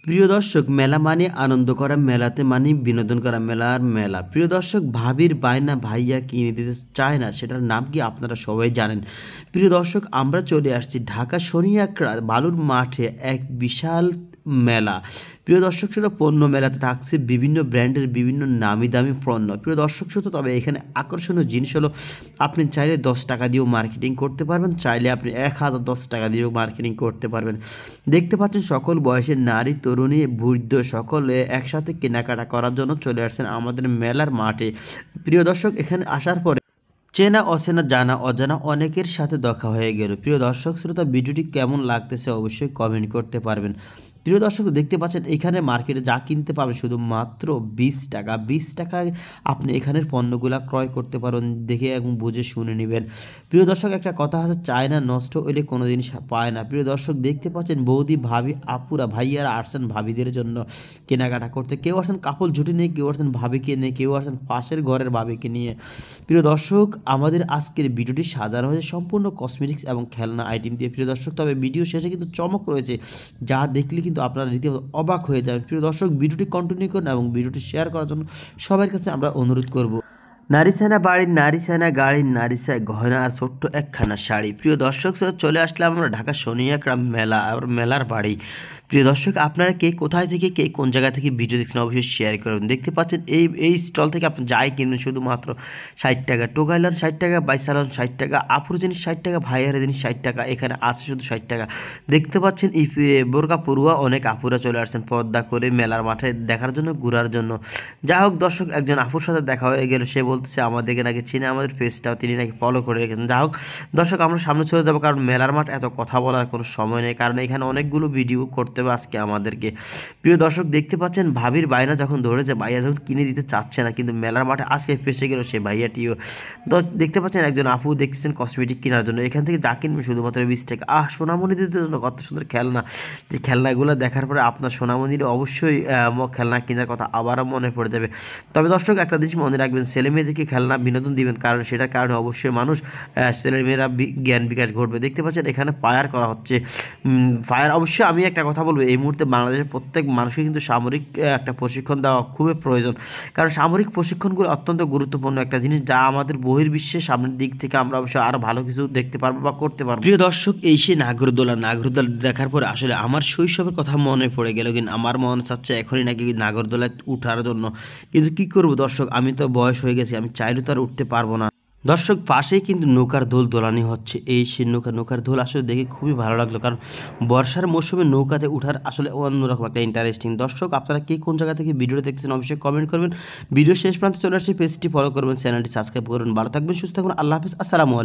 প্রিয় দর্শক, মেলা মানে আনন্দ করা, মেলাতে মানে বিনোদন করা, মেলার মেলা। প্রিয় দর্শক, ভাবির বায়না ভাইয়া কিনে দিতে চায় না, সেটার নাম কি আপনারা সবাই জানেন। প্রিয় দর্শক, আমরা চলে আসছি ঢাকা শনিয়াকড়া বালুর মাঠে এক বিশাল মেলা। প্রিয় দর্শক শ্রোতা, পণ্য মেলাতে থাকছে বিভিন্ন ব্র্যান্ডের বিভিন্ন নামি দামি পণ্য। প্রিয় দর্শক শ্রোতা, তবে এখানে আকর্ষণীয় জিনিস হলো আপনি চাইলে 10 টাকা দিয়েও মার্কেটিং করতে পারবেন, চাইলে আপনি 1010 টাকা দিয়েও মার্কেটিং করতে পারবেন। দেখতে পাচ্ছেন সকল বয়সের নারী তরুণী বৃদ্ধ সকলে একসাথে কেনাকাটা করার জন্য চলে আসছেন আমাদের মেলার মাঠে। প্রিয় দর্শক, এখানে আসার পরে চেনা অচেনা জানা অজানা অনেকের সাথে দেখা হয়ে গেল। প্রিয় দর্শক শ্রোতা, ভিডিওটি কেমন লাগতেছে অবশ্যই কমেন্ট করতে পারবেন। প্রিয় দর্শক, দেখতে পাচ্ছেন এখানে মার্কেটে যা কিনতে পারবেন শুধু মাত্র 20 টাকা। 20 টাকায় আপনি এখানের পণ্যগুলা ক্রয় করতে পারেন, দেখে এবং বুঝে শুনে নেবেন। প্রিয় দর্শক, একটা কথা আছে, চায় না নষ্ট হইলে কোনো জিনিস পায় না। প্রিয় দর্শক, দেখতে পাচ্ছেন বৌদি ভাবি আপুরা ভাইয়ারা আসছেন ভাবিদের জন্য কেনাকাটা করতে। কেউ আসছেন কাপড় জুটি নিয়ে, কেউ আসছেন ভাবিকে নিয়ে, কেউ আসছেন পাশের ঘরের ভাবিকে নিয়ে। প্রিয় দর্শক, আমাদের আজকের ভিডিওটি সাজানো হয়েছে সম্পূর্ণ কসমেটিক্স এবং খেলনা আইটেম দিয়ে। প্রিয় দর্শক, তবে ভিডিও শেষে কিন্তু চমক রয়েছে, যা দেখলে কিন্তু আপনারা রীতিমতো অবাক হয়ে যাবেন। প্রিয় দর্শক, ভিডিওটি কন্টিনিউ করুন এবং ভিডিওটি শেয়ার করার জন্য সবার কাছে আমরা অনুরোধ করব। নারী সেনা বাড়ির নারী সেনা গাড়ির নারী সেনা গহনা আর ছোট্ট একখানা শাড়ি। প্রিয় দর্শক, চলে আসলাম আমরা ঢাকা শনিয়াকড়া মেলা আর মেলার বাড়ি। প্রিয় দর্শক, আপনারা কে কোথায় থেকে কে কোন জায়গা থেকে ভিডিও দেখছেন অবশ্যই শেয়ার করুন। দেখতে পাচ্ছেন এই স্টল থেকে আপনি যাই কিনবেন শুধুমাত্র 60 টাকা। টোকাইলান 60 টাকা, বাইসালন 60 টাকা, আপুর জিনিস 60 টাকা, ভাইয়ার জিনিস 60 টাকা। এখানে আছে শুধু 60 টাকা। দেখতে পাচ্ছেন এই বোরকা পড়ুয়া অনেক আপুরা চলে আসছেন পর্দা করে মেলার মাঠে দেখার জন্য, ঘোরার জন্য। যাই হোক দর্শক, একজন আপুর সাথে দেখা হয়ে গেল, সে বলতেছে আমাদেরকে নাকি চিনে, আমাদের পেজটাও তিনি নাকি ফলো করে রেখেছেন। যাই হোক দর্শক, আমরা সামনে চলে যাবো, কারণ মেলার মাঠ এত কথা বলার কোনো সময় নেই, কারণ এখানে অনেকগুলো ভিডিও করতে হবে আজকে আমাদেরকে। প্রিয় দর্শক, দেখতে পাচ্ছেন ভাবির বায়না যখন ধরেছে, ভাইয়া যখন কিনে দিতে চাচ্ছে না, কিন্তু মেলার মাঠে আজকে ফেসে গেল সেই ভাইয়াটিও। তো দেখতে পাচ্ছেন একজন আপু দেখতেছেন কসমেটিক কেনার জন্য, এখান থেকে যা কিনবেন শুধুমাত্র 20 টাকা। সোনামণিদের জন্য কত সুন্দর খেলনা, যে খেলনাগুলো দেখার পরে আপনার সোনামণির অবশ্যই খেলনা কেনার কথা আবারও মনে পড়ে যাবে। তবে দর্শক, একটা জিনিস মনে রাখবেন, ছেলে মেয়েদেরকে খেলনা বিনোদন দিবেন, কারণ সেটার কারণে অবশ্যই মানুষ ছেলেমেয়েরা জ্ঞান বিকাশ ঘটবে। দেখতে পাচ্ছেন এখানে ফায়ার করা হচ্ছে। ফায়ার অবশ্যই আমি একটা কথা বলবো, এই মুহূর্তে বাংলাদেশের প্রত্যেক মানুষকে কিন্তু সামরিক একটা প্রশিক্ষণ দেওয়া খুবই প্রয়োজন, কারণ সামরিক প্রশিক্ষণগুলো অত্যন্ত গুরুত্বপূর্ণ একটা জিনিস, যা আমাদের বহির্বিশ্বের সামনের দিক থেকে আমরা অবশ্যই আরও ভালো কিছু দেখতে পারবো বা করতে পারবো। প্রিয় দর্শক, এই সেই নাগরদোলা দেখার পরে আসলে আমার শৈশবের কথা মনে পড়ে গেল, কিন্তু আমার মনে চাচ্ছে এখনই নাকি নাগরদোলায় উঠার জন্য, কিন্তু কি করব দর্শক, আমি তো বয়স হয়ে গেছি, আমি চাইলেও তো আর উঠতে পারবো না। দর্শক, পাশেই কিন্তু নৌকার দোল দোলানি হচ্ছে, এই সেই নৌকার দোল আসলে দেখে খুবই ভালো লাগলো, কারণ বর্ষার মৌসুমে নৌকাতে উঠার আসলে অন্যরকম একটা ইন্টারেস্টিং। দর্শক, আপনারা কে কোন জায়গা থেকে ভিডিওটা দেখতেছেন অবশ্যই কমেন্ট করবেন। ভিডিও শেষ প্রান্তে চলে আসছে, পেজটি ফলো করবেন, চ্যানেলটি সাবস্ক্রাইব করবেন। ভালো থাকবেন, সুস্থ থাকবেন, আল্লাহ হাফিজ, আসসালামু আলাইকুম।